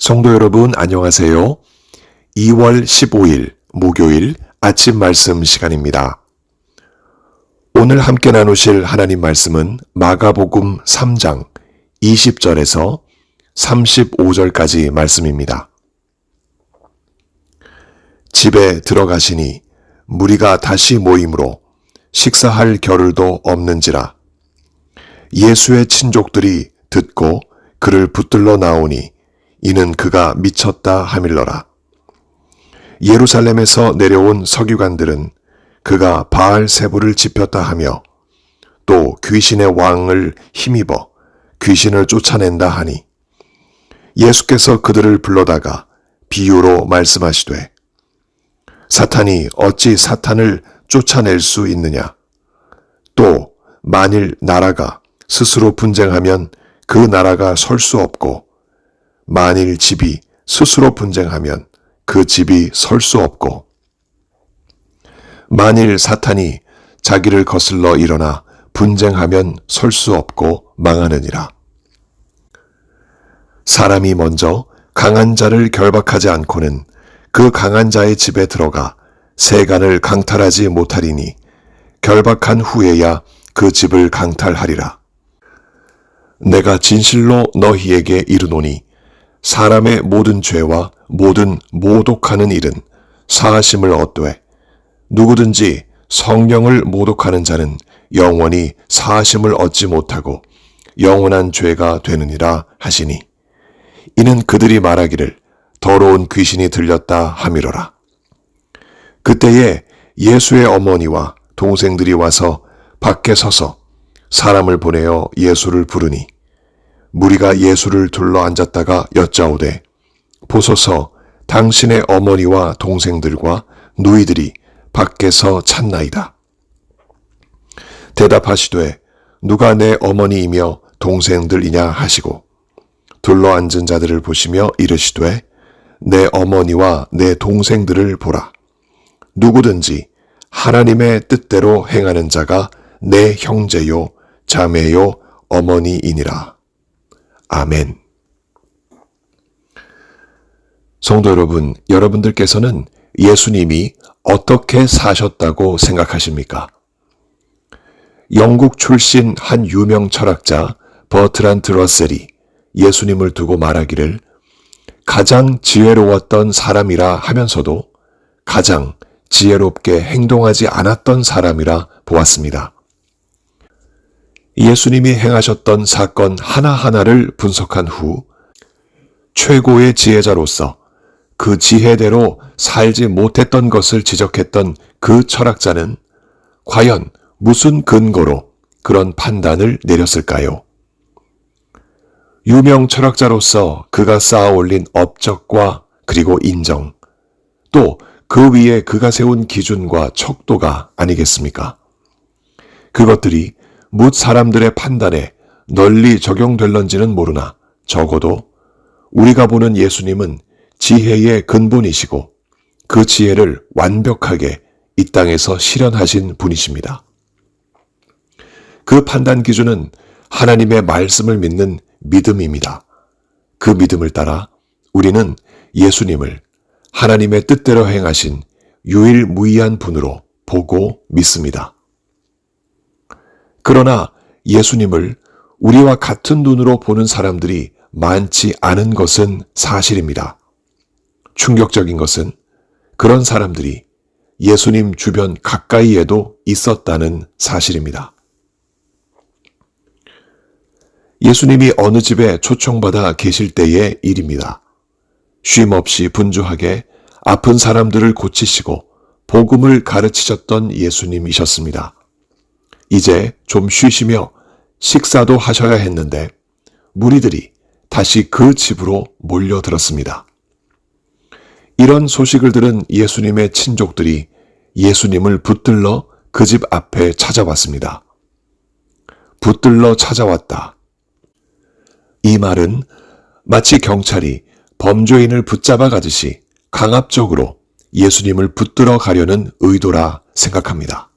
성도 여러분 안녕하세요. 2월 15일 목요일 아침 말씀 시간입니다. 오늘 함께 나누실 하나님 말씀은 마가복음 3장 20절에서 35절까지 말씀입니다. 집에 들어가시니 무리가 다시 모임으로 식사할 겨를도 없는지라. 예수의 친족들이 듣고 그를 붙들러 나오니 이는 그가 미쳤다 하밀러라. 예루살렘에서 내려온 서기관들은 그가 바알세불을 지폈다 하며 또 귀신의 왕을 힘입어 귀신을 쫓아낸다 하니 예수께서 그들을 불러다가 비유로 말씀하시되 사탄이 어찌 사탄을 쫓아낼 수 있느냐. 또 만일 나라가 스스로 분쟁하면 그 나라가 설 수 없고 만일 집이 스스로 분쟁하면 그 집이 설 수 없고 만일 사탄이 자기를 거슬러 일어나 분쟁하면 설 수 없고 망하느니라. 사람이 먼저 강한 자를 결박하지 않고는 그 강한 자의 집에 들어가 세간을 강탈하지 못하리니 결박한 후에야 그 집을 강탈하리라. 내가 진실로 너희에게 이르노니 사람의 모든 죄와 모든 모독하는 일은 사하심을 얻되 누구든지 성령을 모독하는 자는 영원히 사하심을 얻지 못하고 영원한 죄가 되느니라 하시니 이는 그들이 말하기를 더러운 귀신이 들렸다 하미러라. 그때에 예수의 어머니와 동생들이 와서 밖에 서서 사람을 보내어 예수를 부르니 무리가 예수를 둘러 앉았다가 여짜오되 보소서 당신의 어머니와 동생들과 누이들이 밖에서 찾나이다. 대답하시되 누가 내 어머니이며 동생들이냐 하시고 둘러 앉은 자들을 보시며 이르시되 내 어머니와 내 동생들을 보라. 누구든지 하나님의 뜻대로 행하는 자가 내 형제요 자매요 어머니이니라. 아멘. 성도 여러분, 여러분들께서는 예수님이 어떻게 사셨다고 생각하십니까? 영국 출신 한 유명 철학자 버트란드 러셀이 예수님을 두고 말하기를 가장 지혜로웠던 사람이라 하면서도 가장 지혜롭게 행동하지 않았던 사람이라 보았습니다. 예수님이 행하셨던 사건 하나하나를 분석한 후 최고의 지혜자로서 그 지혜대로 살지 못했던 것을 지적했던 그 철학자는 과연 무슨 근거로 그런 판단을 내렸을까요? 유명 철학자로서 그가 쌓아올린 업적과 그리고 인정, 또 그 위에 그가 세운 기준과 척도가 아니겠습니까? 그것들이 뭇 사람들의 판단에 널리 적용될런지는 모르나 적어도 우리가 보는 예수님은 지혜의 근본이시고 그 지혜를 완벽하게 이 땅에서 실현하신 분이십니다. 그 판단 기준은 하나님의 말씀을 믿는 믿음입니다. 그 믿음을 따라 우리는 예수님을 하나님의 뜻대로 행하신 유일무이한 분으로 보고 믿습니다. 그러나 예수님을 우리와 같은 눈으로 보는 사람들이 많지 않은 것은 사실입니다. 충격적인 것은 그런 사람들이 예수님 주변 가까이에도 있었다는 사실입니다. 예수님이 어느 집에 초청받아 계실 때의 일입니다. 쉼없이 분주하게 아픈 사람들을 고치시고 복음을 가르치셨던 예수님이셨습니다. 이제 좀 쉬시며 식사도 하셔야 했는데 무리들이 다시 그 집으로 몰려들었습니다. 이런 소식을 들은 예수님의 친족들이 예수님을 붙들러 그 집 앞에 찾아왔습니다. 붙들러 찾아왔다. 이 말은 마치 경찰이 범죄인을 붙잡아 가듯이 강압적으로 예수님을 붙들어 가려는 의도라 생각합니다.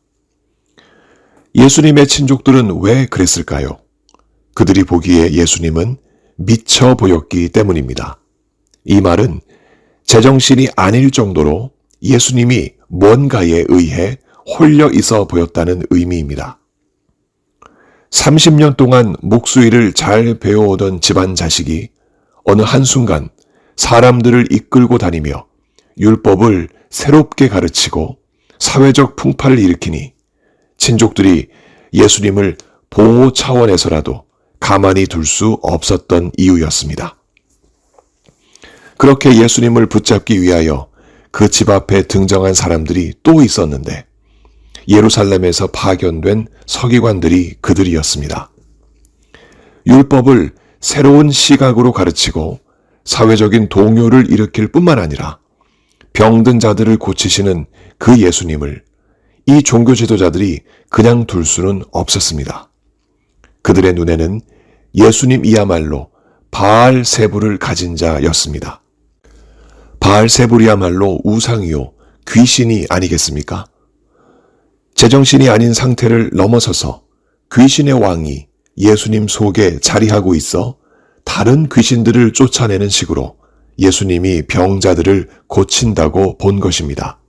예수님의 친족들은 왜 그랬을까요? 그들이 보기에 예수님은 미쳐 보였기 때문입니다. 이 말은 제정신이 아닐 정도로 예수님이 뭔가에 의해 홀려 있어 보였다는 의미입니다. 30년 동안 목수일을 잘 배워오던 집안 자식이 어느 한순간 사람들을 이끌고 다니며 율법을 새롭게 가르치고 사회적 풍파를 일으키니 친족들이 예수님을 보호 차원에서라도 가만히 둘 수 없었던 이유였습니다. 그렇게 예수님을 붙잡기 위하여 그 집 앞에 등장한 사람들이 또 있었는데 예루살렘에서 파견된 서기관들이 그들이었습니다. 율법을 새로운 시각으로 가르치고 사회적인 동요를 일으킬 뿐만 아니라 병든 자들을 고치시는 그 예수님을 이 종교 지도자들이 그냥 둘 수는 없었습니다. 그들의 눈에는 예수님이야말로 바알세불을 가진 자였습니다. 바알세불이야말로 우상이요 귀신이 아니겠습니까? 제정신이 아닌 상태를 넘어서서 귀신의 왕이 예수님 속에 자리하고 있어 다른 귀신들을 쫓아내는 식으로 예수님이 병자들을 고친다고 본 것입니다.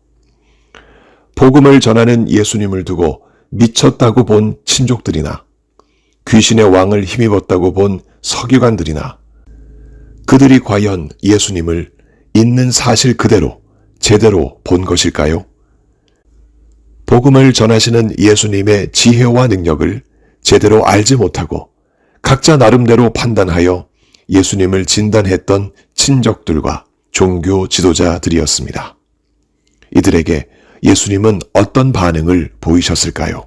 복음을 전하는 예수님을 두고 미쳤다고 본 친족들이나 귀신의 왕을 힘입었다고 본 서기관들이나 그들이 과연 예수님을 있는 사실 그대로 제대로 본 것일까요? 복음을 전하시는 예수님의 지혜와 능력을 제대로 알지 못하고 각자 나름대로 판단하여 예수님을 진단했던 친족들과 종교 지도자들이었습니다. 이들에게 예수님은 어떤 반응을 보이셨을까요?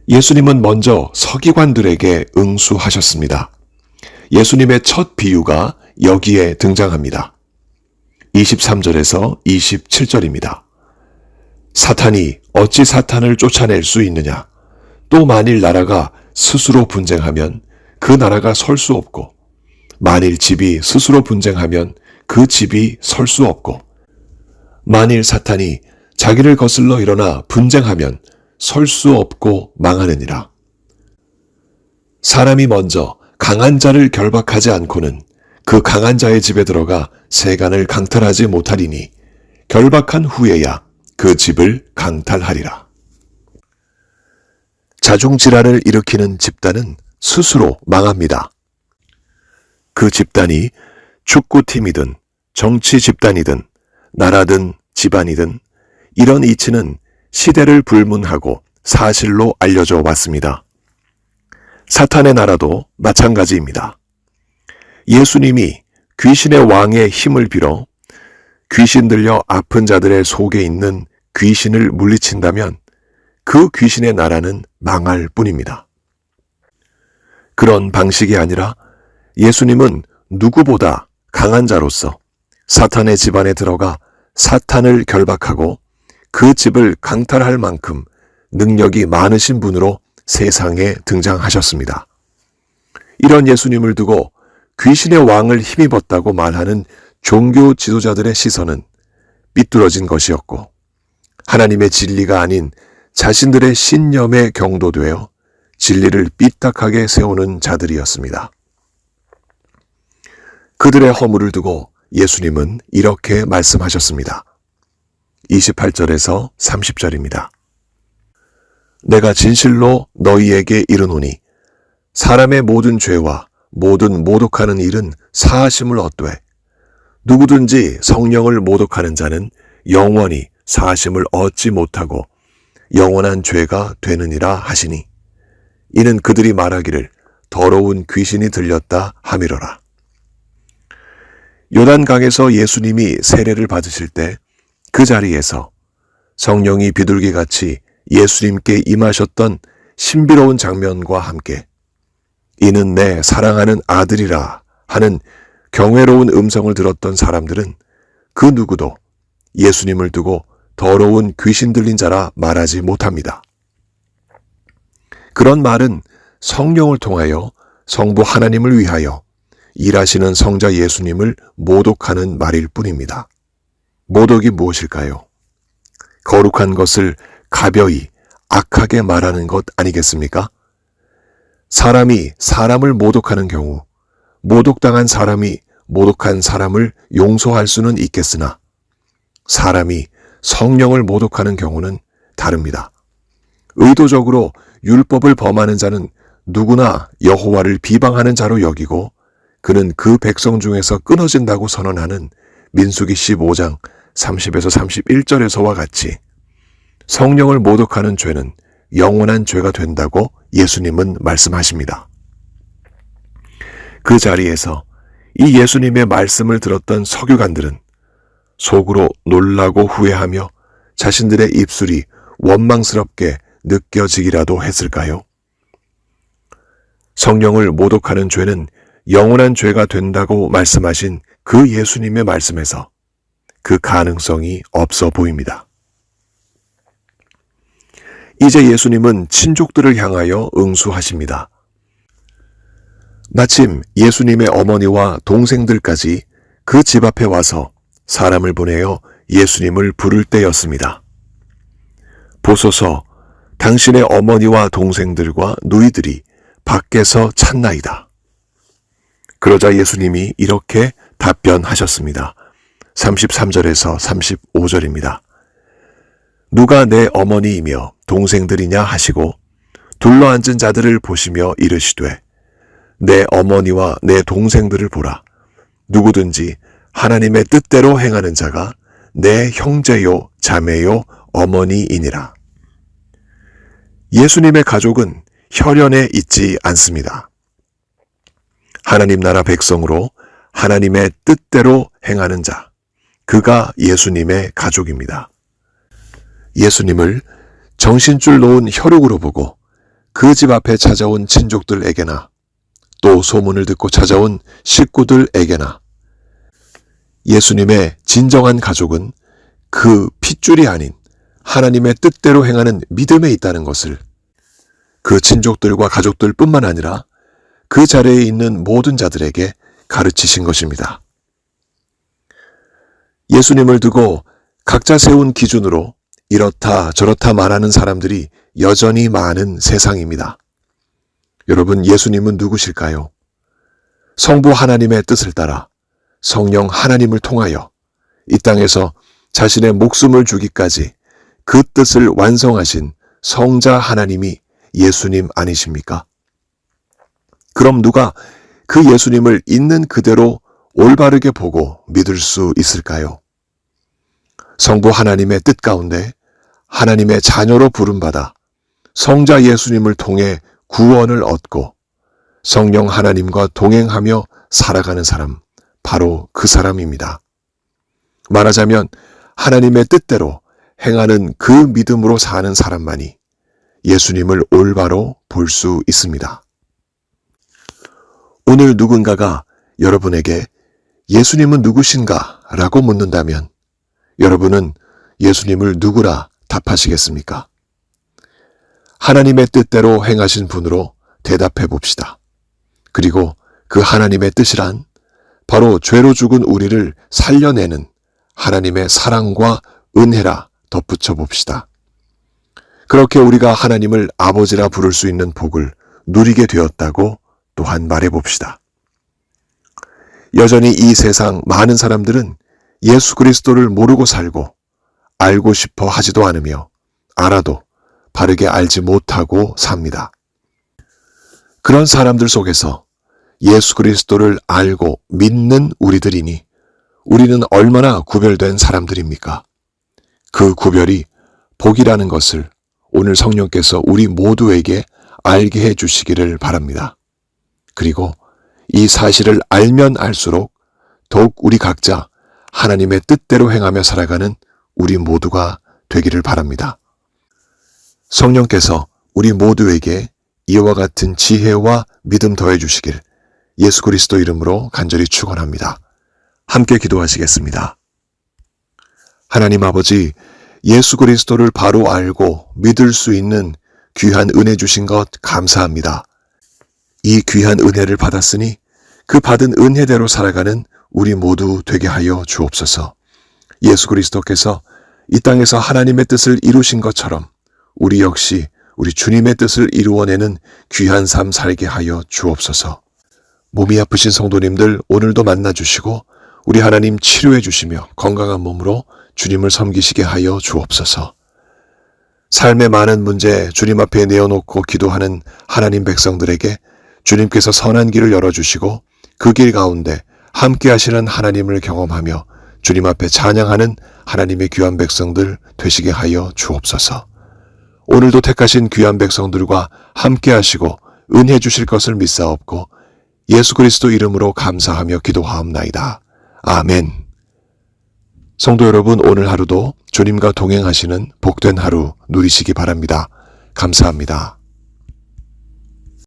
예수님은 먼저 서기관들에게 응수하셨습니다. 예수님의 첫 비유가 여기에 등장합니다. 23절에서 27절입니다. 사탄이 어찌 사탄을 쫓아낼 수 있느냐? 또 만일 나라가 스스로 분쟁하면 그 나라가 설 수 없고 만일 집이 스스로 분쟁하면 그 집이 설 수 없고 만일 사탄이 자기를 거슬러 일어나 분쟁하면 설 수 없고 망하느니라. 사람이 먼저 강한 자를 결박하지 않고는 그 강한 자의 집에 들어가 세간을 강탈하지 못하리니 결박한 후에야 그 집을 강탈하리라. 자중질환을 일으키는 집단은 스스로 망합니다. 그 집단이 축구팀이든 정치 집단이든 나라든 집안이든 이런 이치는 시대를 불문하고 사실로 알려져 왔습니다. 사탄의 나라도 마찬가지입니다. 예수님이 귀신의 왕의 힘을 빌어 귀신 들려 아픈 자들의 속에 있는 귀신을 물리친다면 그 귀신의 나라는 망할 뿐입니다. 그런 방식이 아니라 예수님은 누구보다 강한 자로서 사탄의 집안에 들어가 사탄을 결박하고 그 집을 강탈할 만큼 능력이 많으신 분으로 세상에 등장하셨습니다. 이런 예수님을 두고 귀신의 왕을 힘입었다고 말하는 종교 지도자들의 시선은 삐뚤어진 것이었고 하나님의 진리가 아닌 자신들의 신념에 경도되어 진리를 삐딱하게 세우는 자들이었습니다. 그들의 허물을 두고 예수님은 이렇게 말씀하셨습니다. 28절에서 30절입니다. 내가 진실로 너희에게 이르노니 사람의 모든 죄와 모든 모독하는 일은 사하심을 얻되 누구든지 성령을 모독하는 자는 영원히 사하심을 얻지 못하고 영원한 죄가 되느니라 하시니 이는 그들이 말하기를 더러운 귀신이 들렸다 함이로라. 요단강에서 예수님이 세례를 받으실 때 그 자리에서 성령이 비둘기같이 예수님께 임하셨던 신비로운 장면과 함께 이는 내 사랑하는 아들이라 하는 경외로운 음성을 들었던 사람들은 그 누구도 예수님을 두고 더러운 귀신 들린 자라 말하지 못합니다. 그런 말은 성령을 통하여 성부 하나님을 위하여 일하시는 성자 예수님을 모독하는 말일 뿐입니다. 모독이 무엇일까요? 거룩한 것을 가벼이 악하게 말하는 것 아니겠습니까? 사람이 사람을 모독하는 경우 모독당한 사람이 모독한 사람을 용서할 수는 있겠으나 사람이 성령을 모독하는 경우는 다릅니다. 의도적으로 율법을 범하는 자는 누구나 여호와를 비방하는 자로 여기고 그는 그 백성 중에서 끊어진다고 선언하는 민수기 15장 30에서 31절에서와 같이 성령을 모독하는 죄는 영원한 죄가 된다고 예수님은 말씀하십니다. 그 자리에서 이 예수님의 말씀을 들었던 서기관들은 속으로 놀라고 후회하며 자신들의 입술이 원망스럽게 느껴지기라도 했을까요? 성령을 모독하는 죄는 영원한 죄가 된다고 말씀하신 그 예수님의 말씀에서 그 가능성이 없어 보입니다. 이제 예수님은 친족들을 향하여 응수하십니다. 마침 예수님의 어머니와 동생들까지 그 집 앞에 와서 사람을 보내어 예수님을 부를 때였습니다. 보소서, 당신의 어머니와 동생들과 누이들이 밖에서 찾나이다. 그러자 예수님이 이렇게 답변하셨습니다. 33절에서 35절입니다. 누가 내 어머니이며 동생들이냐 하시고 둘러앉은 자들을 보시며 이르시되 내 어머니와 내 동생들을 보라. 누구든지 하나님의 뜻대로 행하는 자가 내 형제요 자매요 어머니이니라. 예수님의 가족은 혈연에 있지 않습니다. 하나님 나라 백성으로 하나님의 뜻대로 행하는 자, 그가 예수님의 가족입니다. 예수님을 정신줄 놓은 혈육으로 보고 그 집 앞에 찾아온 친족들에게나 또 소문을 듣고 찾아온 식구들에게나 예수님의 진정한 가족은 그 핏줄이 아닌 하나님의 뜻대로 행하는 믿음에 있다는 것을 그 친족들과 가족들뿐만 아니라 그 자리에 있는 모든 자들에게 가르치신 것입니다. 예수님을 두고 각자 세운 기준으로 이렇다 저렇다 말하는 사람들이 여전히 많은 세상입니다. 여러분, 예수님은 누구실까요? 성부 하나님의 뜻을 따라 성령 하나님을 통하여 이 땅에서 자신의 목숨을 주기까지 그 뜻을 완성하신 성자 하나님이 예수님 아니십니까? 그럼 누가 그 예수님을 있는 그대로 올바르게 보고 믿을 수 있을까요? 성부 하나님의 뜻 가운데 하나님의 자녀로 부름받아 성자 예수님을 통해 구원을 얻고 성령 하나님과 동행하며 살아가는 사람, 바로 그 사람입니다. 말하자면 하나님의 뜻대로 행하는 그 믿음으로 사는 사람만이 예수님을 올바로 볼 수 있습니다. 오늘 누군가가 여러분에게 예수님은 누구신가? 라고 묻는다면 여러분은 예수님을 누구라 답하시겠습니까? 하나님의 뜻대로 행하신 분으로 대답해 봅시다. 그리고 그 하나님의 뜻이란 바로 죄로 죽은 우리를 살려내는 하나님의 사랑과 은혜라 덧붙여 봅시다. 그렇게 우리가 하나님을 아버지라 부를 수 있는 복을 누리게 되었다고 또한 말해 봅시다. 여전히 이 세상 많은 사람들은 예수 그리스도를 모르고 살고 알고 싶어 하지도 않으며 알아도 바르게 알지 못하고 삽니다. 그런 사람들 속에서 예수 그리스도를 알고 믿는 우리들이니 우리는 얼마나 구별된 사람들입니까? 그 구별이 복이라는 것을 오늘 성령께서 우리 모두에게 알게 해 주시기를 바랍니다. 그리고 이 사실을 알면 알수록 더욱 우리 각자 하나님의 뜻대로 행하며 살아가는 우리 모두가 되기를 바랍니다. 성령께서 우리 모두에게 이와 같은 지혜와 믿음 더해 주시길 예수 그리스도 이름으로 간절히 축원합니다. 함께 기도하시겠습니다. 하나님 아버지, 예수 그리스도를 바로 알고 믿을 수 있는 귀한 은혜 주신 것 감사합니다. 이 귀한 은혜를 받았으니 그 받은 은혜대로 살아가는 우리 모두 되게 하여 주옵소서. 예수 그리스도께서 이 땅에서 하나님의 뜻을 이루신 것처럼 우리 역시 우리 주님의 뜻을 이루어내는 귀한 삶 살게 하여 주옵소서. 몸이 아프신 성도님들 오늘도 만나주시고 우리 하나님 치료해 주시며 건강한 몸으로 주님을 섬기시게 하여 주옵소서. 삶의 많은 문제 주님 앞에 내어놓고 기도하는 하나님 백성들에게 주님께서 선한 길을 열어주시고 그 길 가운데 함께 하시는 하나님을 경험하며 주님 앞에 찬양하는 하나님의 귀한 백성들 되시게 하여 주옵소서. 오늘도 택하신 귀한 백성들과 함께 하시고 은혜 주실 것을 믿사옵고 예수 그리스도 이름으로 감사하며 기도하옵나이다. 아멘. 성도 여러분, 오늘 하루도 주님과 동행하시는 복된 하루 누리시기 바랍니다. 감사합니다.